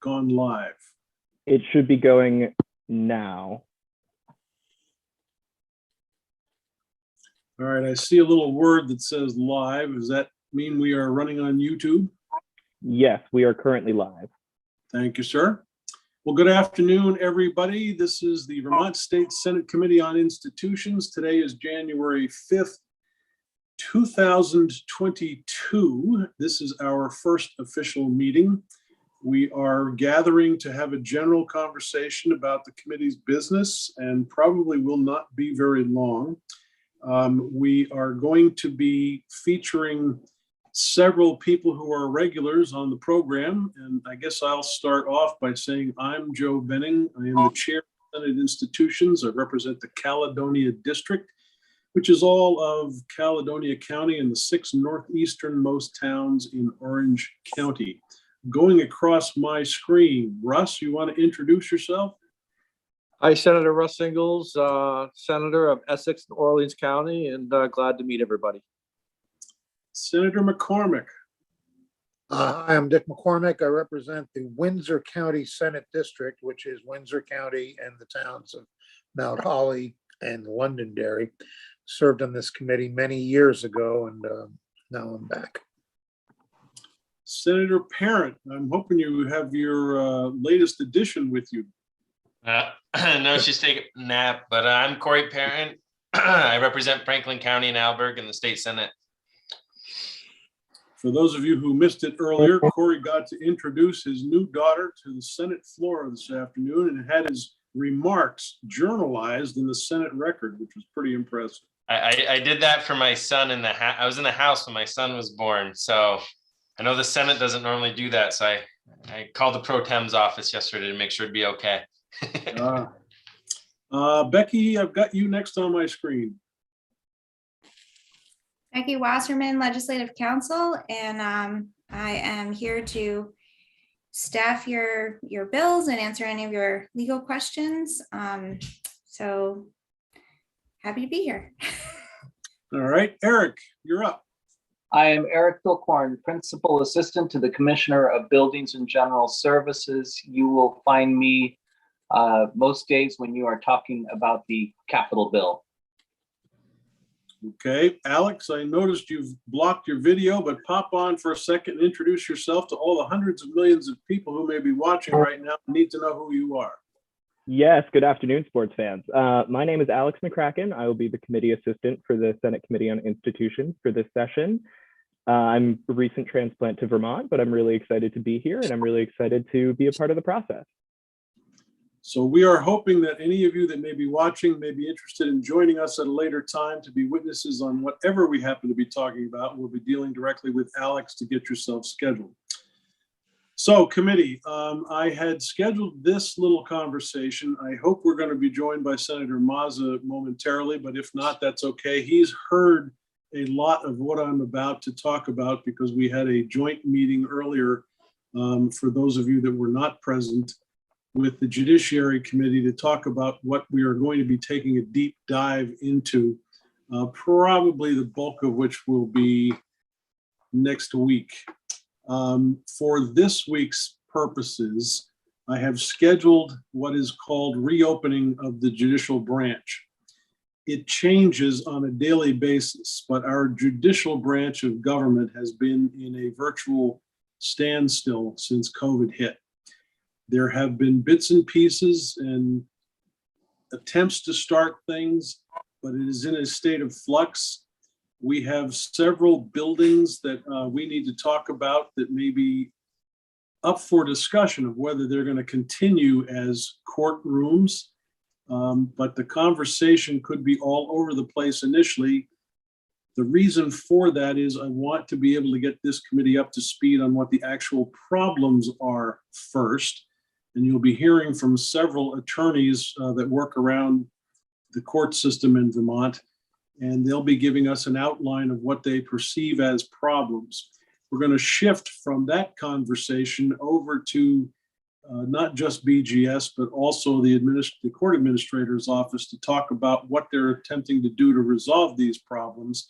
gone live? It should be going now. All right, I see a little word that says live. Does that mean we are running on YouTube? Yes, we are currently live. Thank you, sir. Well, good afternoon, everybody. This is the Vermont State Senate Committee on Institutions. Today is January 5th, 2022. This is our first official meeting. We are gathering to have a general conversation about the committee's business and probably will not be very long. We are going to be featuring several people who are regulars on the program. And I guess I'll start off by saying I'm Joe Benning. I am the chair of Senate Institutions. I represent the Caledonia District, which is all of Caledonia County and the 6 northeasternmost towns in Orange County. Going across my screen, Russ, you want to introduce yourself? Hi, Senator Russ Ingalls, Senator of Essex and Orleans County, and glad to meet everybody. Senator McCormick. Hi, I'm Dick McCormick. I represent the Windsor County Senate District, which is Windsor County and the towns of Mount Holly and Londonderry. Served on this committee many years ago, and now I'm back. Senator Parent, I'm hoping you have your latest edition with you. No, she's taking a nap, but I'm Corey Parent. I represent Franklin County and Alberg in the state Senate. For those of you who missed it earlier, Corey got to introduce his new daughter to the Senate floor this afternoon and had his remarks journalized in the Senate record, which was pretty impressive. I did that for my son in the house. I was in the house when my son was born. So I know the Senate doesn't normally do that. So I called the pro tem's office yesterday to make sure it'd be okay. Becky, I've got you next on my screen. Becky Wasserman, Legislative Counsel, and I am here to staff your bills and answer any of your legal questions. So happy to be here. All right, Eric, you're up. I am Eric Bilcorn, Principal Assistant to the Commissioner of Buildings and General Services. You will find me most days when you are talking about the Capitol bill. Okay, Alex, I noticed you've blocked your video, but pop on for a second and introduce yourself to all the hundreds of millions of people who may be watching right now and need to know who you are. Yes, good afternoon, sports fans. My name is Alex McCracken. I will be the committee assistant for the Senate Committee on Institutions for this session. I'm a recent transplant to Vermont, but I'm really excited to be here and I'm really excited to be a part of the process. So we are hoping that any of you that may be watching may be interested in joining us at a later time to be witnesses on whatever we happen to be talking about. We'll be dealing directly with Alex to get yourself scheduled. So committee, I had scheduled this little conversation. I hope we're going to be joined by Senator Mazza momentarily, but if not, that's okay. He's heard a lot of what I'm about to talk about because we had a joint meeting earlier for those of you that were not present with the Judiciary Committee to talk about what we are going to be taking a deep dive into, probably the bulk of which will be next week. For this week's purposes, I have scheduled what is called reopening of the judicial branch. It changes on a daily basis, but our judicial branch of government has been in a virtual standstill since COVID hit. There have been bits and pieces and attempts to start things, but it is in a state of flux. We have several buildings that we need to talk about that may be up for discussion of whether they're going to continue as courtrooms. But the conversation could be all over the place initially. The reason for that is I want to be able to get this committee up to speed on what the actual problems are first. And you'll be hearing from several attorneys that work around the court system in Vermont, and they'll be giving us an outline of what they perceive as problems. We're going to shift from that conversation over to not just BGS, but also the court administrator's office to talk about what they're attempting to do to resolve these problems.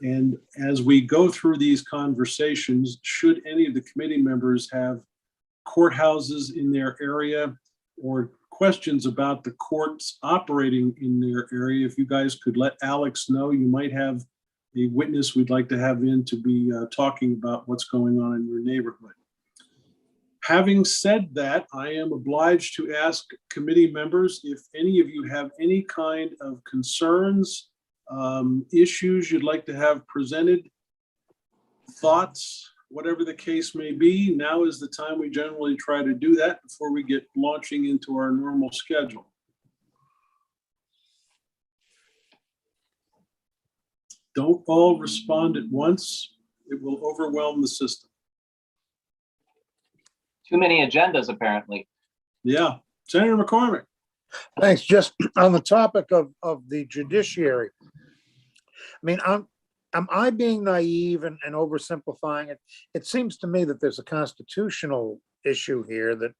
And as we go through these conversations, should any of the committee members have courthouses in their area or questions about the courts operating in their area, if you guys could let Alex know, you might have a witness we'd like to have in to be talking about what's going on in your neighborhood. Having said that, I am obliged to ask committee members if any of you have any kind of concerns, issues you'd like to have presented, thoughts, whatever the case may be. Now is the time we generally try to do that before we get launching into our normal schedule. Don't all respond at once. It will overwhelm the system. Too many agendas, apparently. Yeah, Senator McCormick. Thanks. Just on the topic of the judiciary. I mean, am I being naive and oversimplifying it? It seems to me that there's a constitutional issue here, that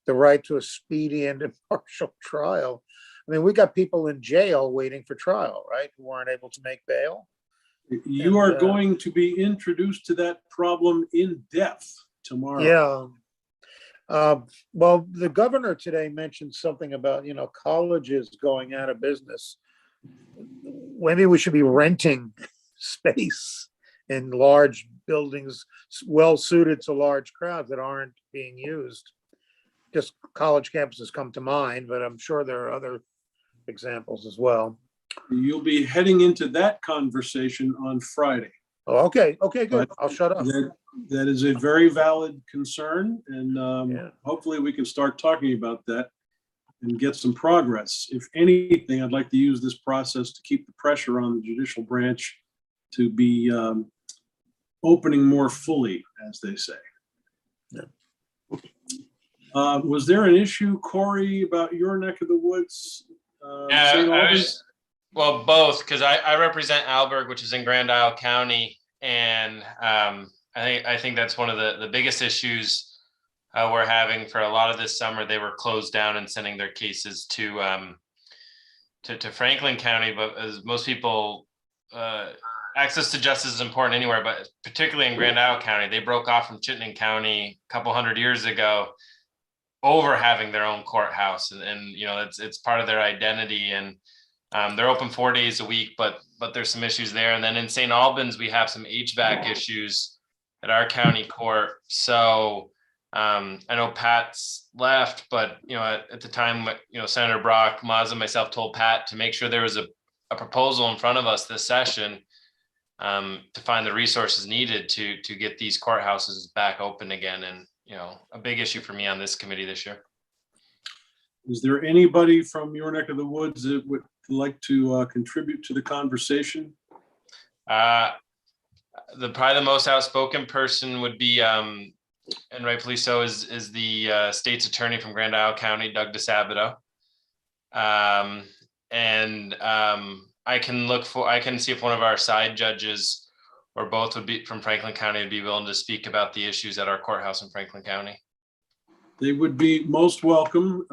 the right to a speedy and impartial trial. I mean, we got people in jail waiting for trial, right? Who aren't able to make bail. You are going to be introduced to that problem in depth tomorrow. Yeah. Well, the governor today mentioned something about, colleges going out of business. Maybe we should be renting space in large buildings, well suited to large crowds that aren't being used. Just college campuses come to mind, but I'm sure there are other examples as well. You'll be heading into that conversation on Friday. Oh, okay, good. But I'll shut up. That is a very valid concern, and hopefully we can start talking about that and get some progress. If anything, I'd like to use this process to keep the pressure on the judicial branch to be opening more fully, as they say. Was there an issue, Corey, about your neck of the woods? Well, both, because I represent Alberg, which is in Grand Isle County, and I think that's one of the biggest issues we're having for a lot of this summer. They were closed down and sending their cases to Franklin County, but as most people, access to justice is important anywhere, but particularly in Grand Isle County, they broke off from Chittenden County a couple hundred years ago over having their own courthouse, and it's part of their identity, and they're open 4 days a week, but there's some issues there. And then in St. Albans, we have some HVAC issues at our county court. So I know Pat's left, but at the time, Senator Brock, Mazza, myself told Pat to make sure there was a proposal in front of us this session to find the resources needed to get these courthouses back open again. And a big issue for me on this committee this year. Is there anybody from your neck of the woods that would like to contribute to the conversation? Probably the most outspoken person would be, and rightfully so, is the state's attorney from Grand Isle County, Doug DeSabato. I can see if one of our side judges or both would be from Franklin County would be willing to speak about the issues at our courthouse in Franklin County. They would be most welcome.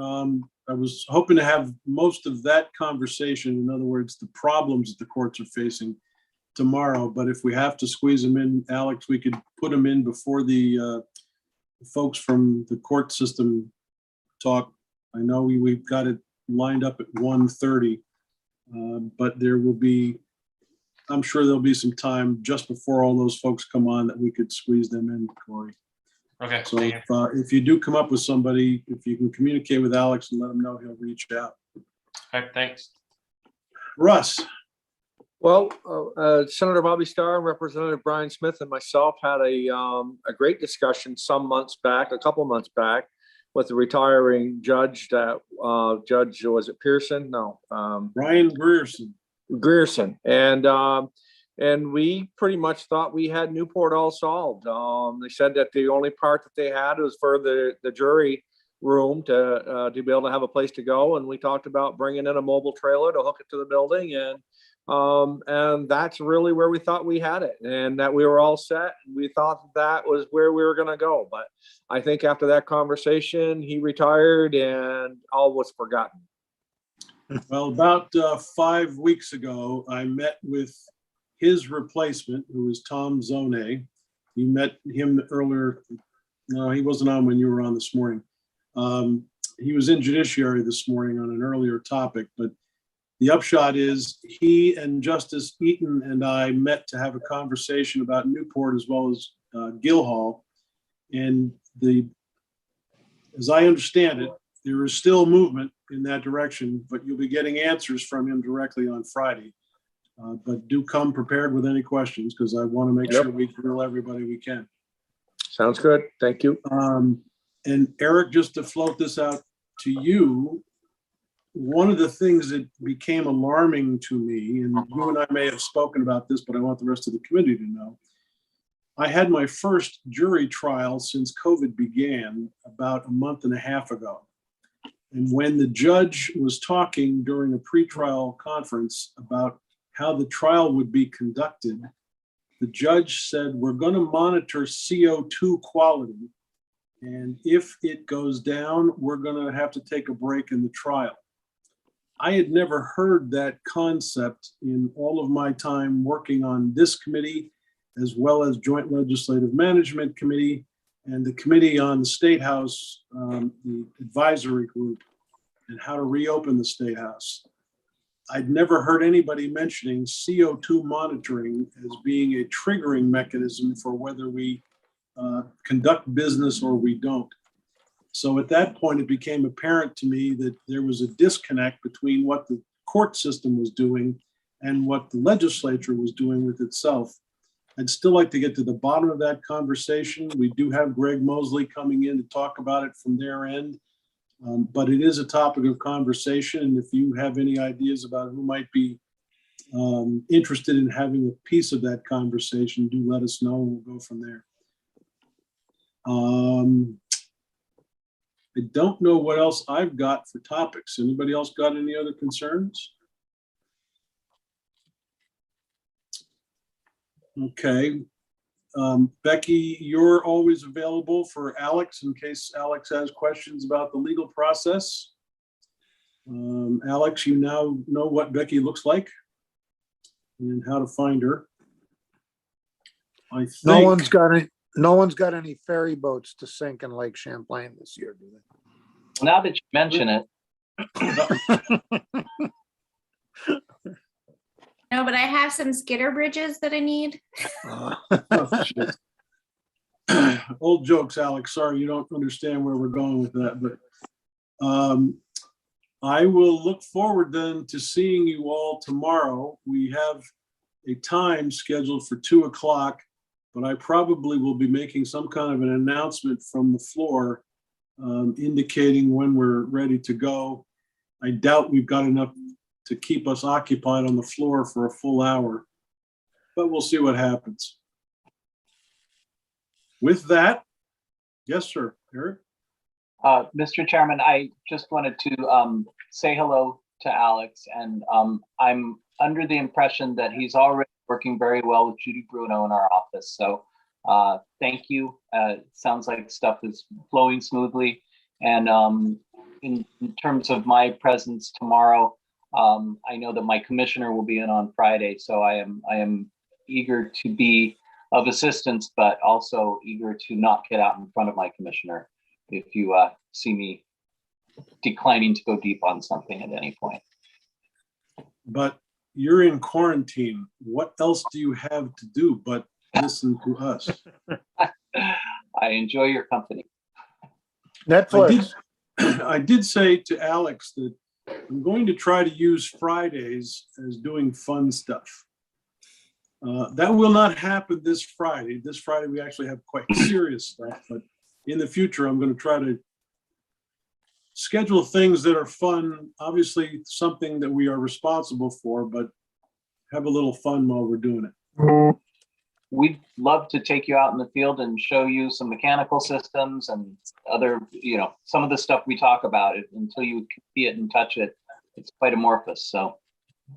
I was hoping to have most of that conversation, in other words, the problems that the courts are facing, tomorrow. But if we have to squeeze them in, Alex, we could put them in before the folks from the court system talk. I know we've got it lined up at 1:30, but there will be, I'm sure there'll be some time just before all those folks come on that we could squeeze them in, Corey. Okay. So if you do come up with somebody, if you can communicate with Alex and let him know, he'll reach out. Okay, thanks. Russ. Well, Senator Bobby Starr and Representative Brian Smith and myself had a great discussion a couple months back, with the retiring judge that was it Pearson? No, Brian Grierson. And we pretty much thought we had Newport all solved. They said that the only part that they had was for the jury room to be able to have a place to go. And we talked about bringing in a mobile trailer to hook it to the building. And that's really where we thought we had it, and that we were all set. We thought that was where we were going to go. But I think after that conversation, he retired and all was forgotten. Well, about 5 weeks ago, I met with his replacement, who was Tom Zone. You met him earlier No, he wasn't on when you were on this morning. He was in judiciary this morning on an earlier topic, but the upshot is he and Justice Eaton and I met to have a conversation about Newport as well as Guildhall. And as I understand it, there is still movement in that direction, but you'll be getting answers from him directly on Friday. But do come prepared with any questions, because I want to make sure we grill everybody we can. Sounds good. Thank you. And Eric, just to float this out to you, one of the things that became alarming to me, and you and I may have spoken about this, but I want the rest of the committee to know, I had my first jury trial since COVID began about a month and a half ago. And when the judge was talking during a pretrial conference about how the trial would be conducted, the judge said, we're going to monitor CO2 quality. And if it goes down, we're going to have to take a break in the trial. I had never heard that concept in all of my time working on this committee, as well as Joint Legislative Management Committee and the Committee on the State House, the advisory group, and how to reopen the State House. I'd never heard anybody mentioning CO2 monitoring as being a triggering mechanism for whether we conduct business or we don't. So at that point, it became apparent to me that there was a disconnect between what the court system was doing and what the legislature was doing with itself. I'd still like to get to the bottom of that conversation. We do have Greg Mosley coming in to talk about it from their end. But it is a topic of conversation. And if you have any ideas about who might be interested in having a piece of that conversation, do let us know and we'll go from there. I don't know what else I've got for topics. Anybody else got any other concerns? Okay. Becky, you're always available for Alex in case Alex has questions about the legal process. Alex, you now know what Becky looks like and how to find her. I think No one's got any ferry boats to sink in Lake Champlain this year, do they? Now that you mention it, No, but I have some skitter bridges that I need. Oh, shit. Old jokes, Alex. Sorry, you don't understand where we're going with that, but I will look forward then to seeing you all tomorrow. We have a time scheduled for 2 o'clock, but I probably will be making some kind of an announcement from the floor indicating when we're ready to go. I doubt we've got enough to keep us occupied on the floor for a full hour, but we'll see what happens. With that, yes, sir, Eric. Mr. Chairman, I just wanted to say hello to Alex, and I'm under the impression that he's already working very well with Judy Bruno in our office. So thank you. Sounds like stuff is flowing smoothly. And in terms of my presence tomorrow, I know that my commissioner will be in on Friday, so I am eager to be of assistance, but also eager to not get out in front of my commissioner if you see me declining to go deep on something at any point. But you're in quarantine. What else do you have to do but listen to us? I enjoy your company. Netflix. I did say to Alex that I'm going to try to use Fridays as doing fun stuff. That will not happen this Friday. This Friday, we actually have quite serious stuff, but in the future, I'm going to try to schedule things that are fun, obviously something that we are responsible for, but have a little fun while we're doing it. We'd love to take you out in the field and show you some mechanical systems and other, some of the stuff we talk about. Until you see it and touch it, it's quite amorphous. So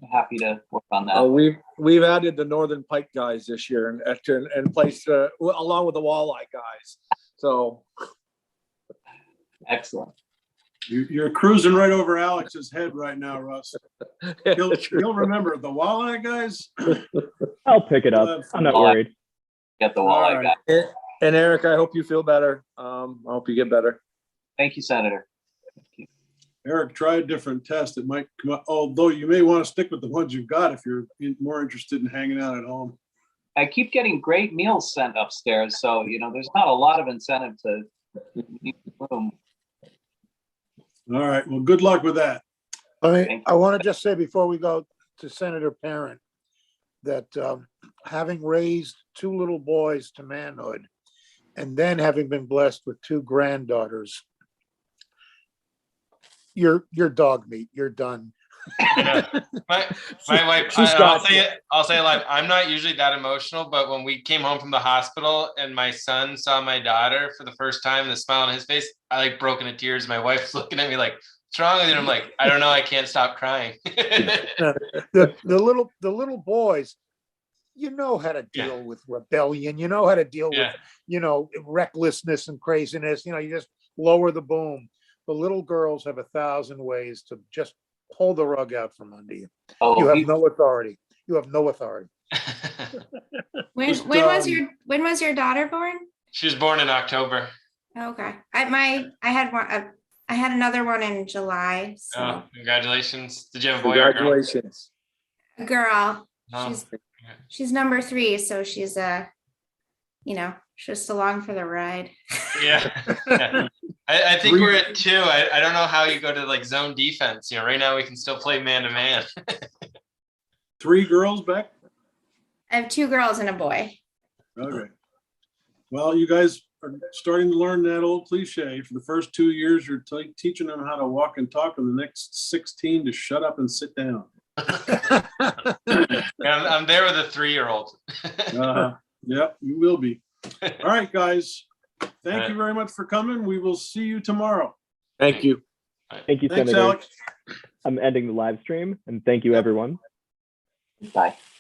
I'm happy to work on that. We've added the Northern Pike guys this year and placed along with the walleye guys. So Excellent. You're cruising right over Alex's head right now, Russ. He'll remember the walleye guys. I'll pick it up. I'm not worried. Get the walleye All right. guy. And Eric, I hope you feel better. I hope you get better. Thank you, Senator. Eric, try a different test. It might come up, although you may want to stick with the ones you've got if you're more interested in hanging out at home. I keep getting great meals sent upstairs, so, there's not a lot of incentive to leave the room. All right, well, good luck with that. I want to just say before we go to Senator Parent, that having raised two little boys to manhood, and then having been blessed with two granddaughters, you're dog meat. You're done. My wife, I'll say live, I'm not usually that emotional, but when we came home from the hospital and my son saw my daughter for the first time, the smile on his face, I like broke into tears. My wife's looking at me like, what's wrong with you? And I'm like, I don't know, I can't stop crying. The little boys, how to deal with rebellion. How to deal Yeah. with, recklessness and craziness. You just lower the boom. The little girls have 1,000 ways to just pull the rug out from under you. Oh, You have no authority. You have no authority. When Just, when was your daughter born? She was born in October. Okay, I had one. I had another one in July. So Oh, congratulations. Did you have a boy or a girl? Congratulations. a girl. Oh, She's number 3, so she's just along for the ride. yeah. Yeah. I think we're at 2. I don't know how you go to like zone defense. Right now we can still play man to man. 3 girls, Beck? I have 2 girls and a boy. Okay. Well, you guys are starting to learn that old cliche. For the first 2 years, you're teaching them how to walk and talk, and the next 16 to shut up and sit down. I'm there with a 3-year-old. Yep, you will be. All right, guys. Thank you very much for coming. We will see you tomorrow. Thank you. Thank you, Thanks, Senator. Alex. I'm ending the live stream, and thank you, everyone. bye.